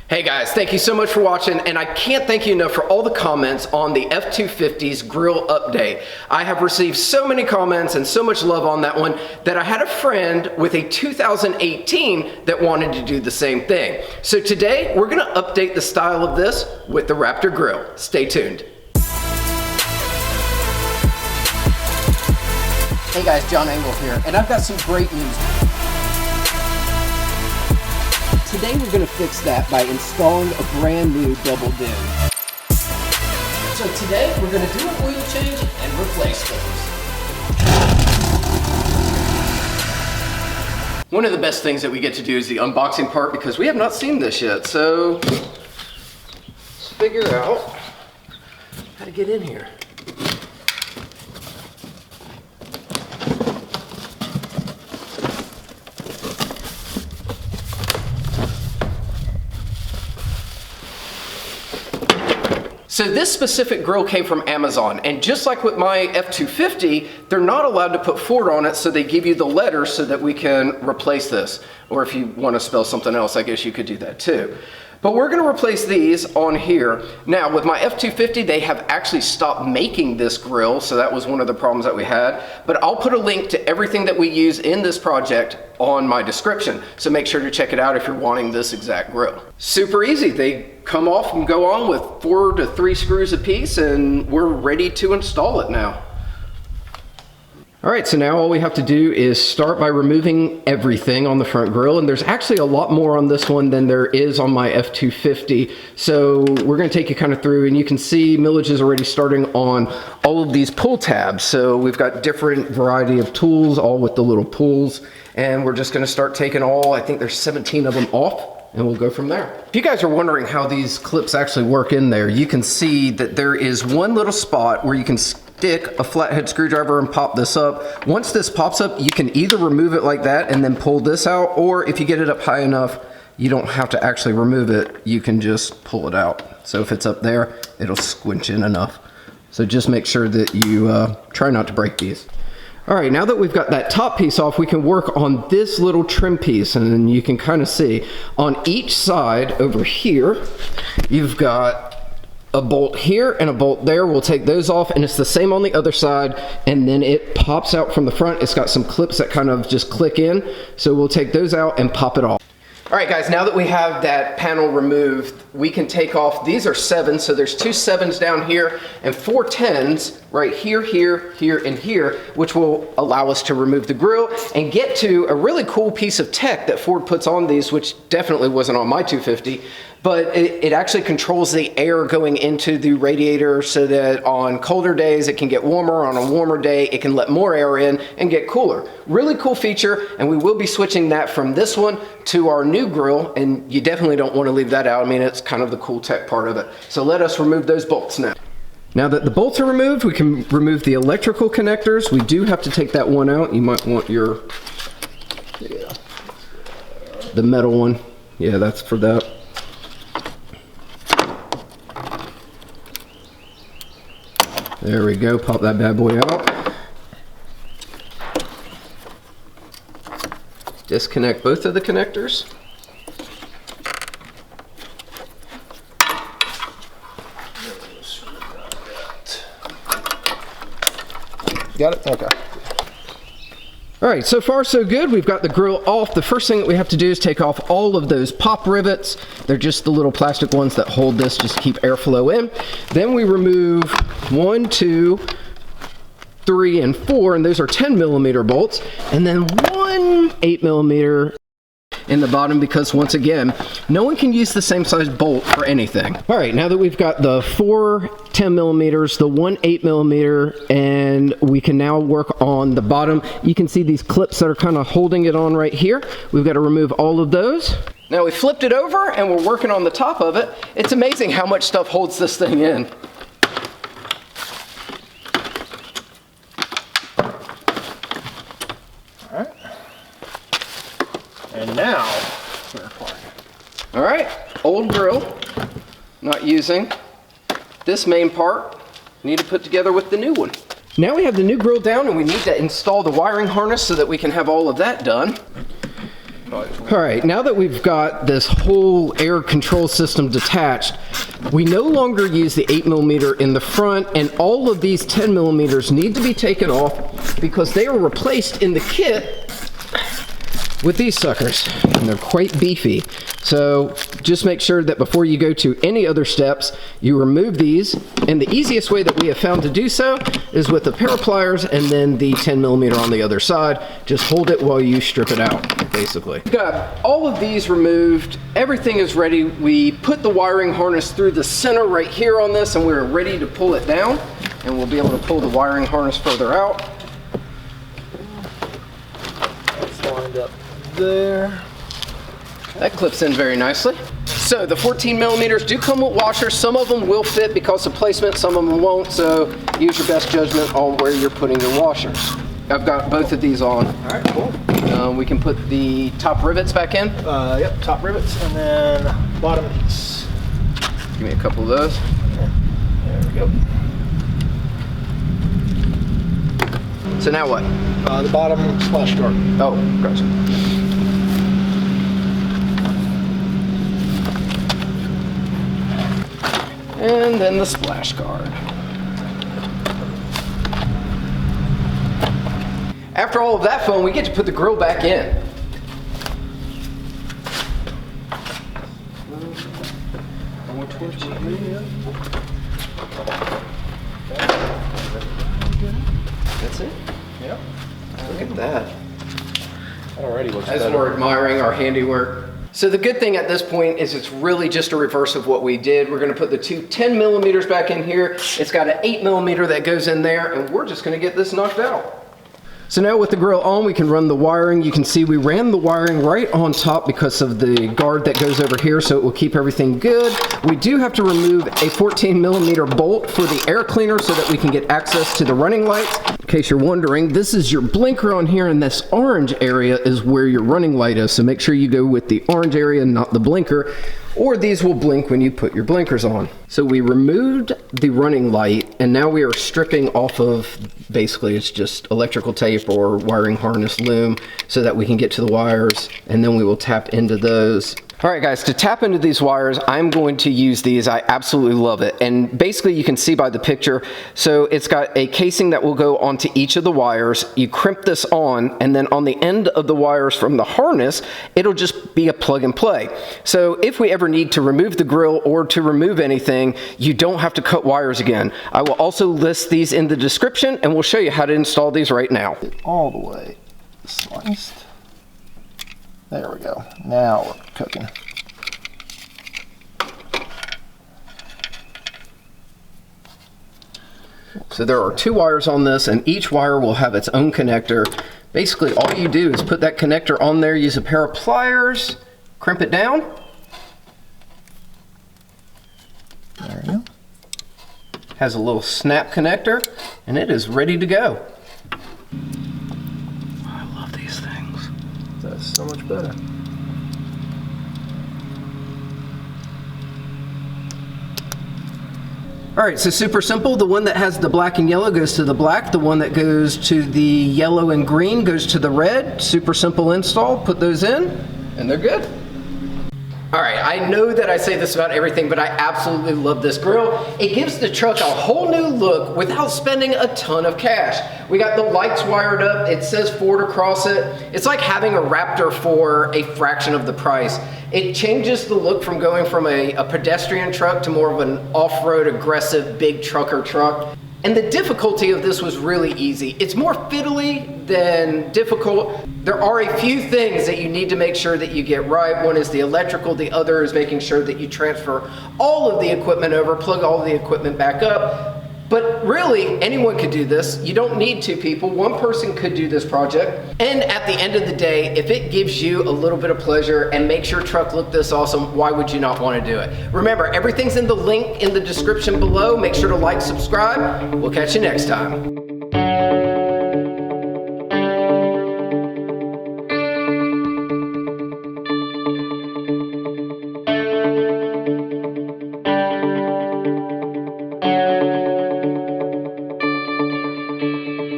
Hey guys, thank you so much for watching, and I can't thank you enough for all the comments on the F-250's grill update. I have received so many comments and so much love on that one that I had a friend with a 2018 that wanted to do the same thing. So today, we're gonna update the style of this with the Raptor grill. Stay tuned. Hey guys, John Engel here, and I've got some great news. Today we're going to fix that by installing a brand new double dim. So today we're going to do an oil change and replace those. One of the best things that we get to do is the unboxing part because we have not seen this yet. So let's figure out how to get in here. So this specific grill came from Amazon, and just like with my F-250, they're not allowed to put Ford on it, so they give you the letter so that we can replace this. Or if you want to spell something else, I guess you could do that too. But we're going to replace these on here. Now with my F-250, they have actually stopped making this grill, so that was one of the problems that we had. But I'll put a link to everything that we use in this project on my description, so make sure to check it out if you're wanting this exact grill. Super easy. They come off and go on with 4 to 3 screws a piece, and we're ready to install it now. All right, so now all we have to do is start by removing everything on the front grille, and there's actually a lot more on this one than there is on my F-250. So we're gonna take you kind of through, and you can see millage is already starting on all of these pull tabs. So we've got different variety of tools, all with the little pulls, and we're just gonna start taking all, I think there's 17 of them off, and we'll go from there. If you guys are wondering how these clips actually work in there, you can see that there is one little spot where you can stick a flathead screwdriver and pop this up. Once this pops up, you can either remove it like that and then pull this out, or if you get it up high enough, you don't have to actually remove it, you can just pull it out. So if it's up there, it'll squinch in enough. So just make sure that you try not to break these. All right, now that we've got that top piece off, we can work on this little trim piece, and then you can kind of see on each side over here, you've got a bolt here and a bolt there. We'll take those off, and it's the same on the other side, and then it pops out from the front. It's got some clips that kind of just click in, so we'll take those out and pop it off. All right guys, now that we have that panel removed, we can take off, these are 7s, so there's 2 7s down here and 4 10s right here, here, here, and here, which will allow us to remove the grill and get to a really cool piece of tech that Ford puts on these, which definitely wasn't on my 250, but it actually controls the air going into the radiator so that on colder days it can get warmer, on a warmer day it can let more air in and get cooler. Really cool feature, and we will be switching that from this one to our new grill, and you definitely don't want to leave that out. I mean, it's kind of the cool tech part of it. So let us remove those bolts now. Now that the bolts are removed, we can remove the electrical connectors. We do have to take that one out. You might want your, the metal one. Yeah, that's for that. There we go, pop that bad boy out. Disconnect both of the connectors. Got it? Okay. All right, so far so good. We've got the grill off. The first thing that we have to do is take off all of those pop rivets. They're just the little plastic ones that hold this just to keep airflow in. Then we remove 1, 2, 3, and 4, and those are 10mm bolts, and then 1 8mm in the bottom, because once again, no one can use the same size bolt for anything. All right, now that we've got the 4 10mm, the 1 8mm, and we can now work on the bottom. You can see these clips that are kind of holding it on right here. We've got to remove all of those. Now we flipped it over and we're working on the top of it. It's amazing how much stuff holds this thing in. All right. And now we're applying. All right, old grill, not using. This main part, need to put together with the new one. Now we have the new grill down, and we need to install the wiring harness so that we can have all of that done. All right, now that we've got this whole air control system detached, we no longer use the 8mm in the front, and all of these 10mm need to be taken off because they are replaced in the kit with these suckers, and they're quite beefy. So just make sure that before you go to any other steps, you remove these, and the easiest way that we have found to do so is with a pair of pliers and then the 10mm on the other side. Just hold it while you strip it out, basically. We've got all of these removed. Everything is ready. We put the wiring harness through the center right here on this, and we're ready to pull it down, and we'll be able to pull the wiring harness further out. It's lined up there. That clips in very nicely. So the 14mm do come with washers. Some of them will fit because of placement, some of them won't, so use your best judgment on where you're putting your washers. I've got both of these on. All right, cool. We can put the top rivets back in. Yep, top rivets, and then bottom piece. Give me a couple of those. There we go. So now what? The bottom splash guard. Oh, gotcha. And then the splash guard. After all of that fun, we get to put the grill back in. That's it? Yep. Look at that. That already looks As better. we're admiring our handiwork. So the good thing at this point is it's really just a reverse of what we did. We're gonna put the two 10mm back in here. It's got an 8mm that goes in there, and we're just gonna get this knocked out. So now with the grill on, we can run the wiring. You can see we ran the wiring right on top because of the guard that goes over here, so it will keep everything good. We do have to remove a 14mm bolt for the air cleaner so that we can get access to the running lights. In case you're wondering, this is your blinker on here, and this orange area is where your running light is, so make sure you go with the orange area, not the blinker, or these will blink when you put your blinkers on. So we removed the running light, and now we are stripping off of, basically it's just electrical tape or wiring harness loom so that we can get to the wires, and then we will tap into those. All right guys, to tap into these wires, I'm going to use these. I absolutely love it. And basically you can see by the picture, so it's got a casing that will go onto each of the wires. You crimp this on, and then on the end of the wires from the harness, it'll just be a plug and play. So if we ever need to remove the grill or to remove anything, you don't have to cut wires again. I will also list these in the description, and we'll show you how to install these right now. All the way sliced. There we go. Now we're cooking. So there are two wires on this, and each wire will have its own connector. Basically, all you do is put that connector on there, use a pair of pliers, crimp it down. There we go. Has a little snap connector, and it is ready to go. I love these things. That's so much better. All right, so super simple. The one that has the black and yellow goes to the black. The one that goes to the yellow and green goes to the red. Super simple install. Put those in, and they're good. All right, I know that I say this about everything, but I absolutely love this grill. It gives the truck a whole new look without spending a ton of cash. We got the lights wired up. It says Ford across it. It's like having a Raptor for a fraction of the price. It changes the look from going from a pedestrian truck to more of an off-road aggressive big trucker truck. And the difficulty of this was really easy. It's more fiddly than difficult. There are a few things that you need to make sure that you get right. One is the electrical, the other is making sure that you transfer all of the equipment over, plug all of the equipment back up. But really, anyone could do this. You don't need two people. One person could do this project. And at the end of the day, if it gives you a little bit of pleasure and makes your truck look this awesome, why would you not want to do it? Remember, everything's in the link in the description below. Make sure to like, subscribe. We'll catch you next time.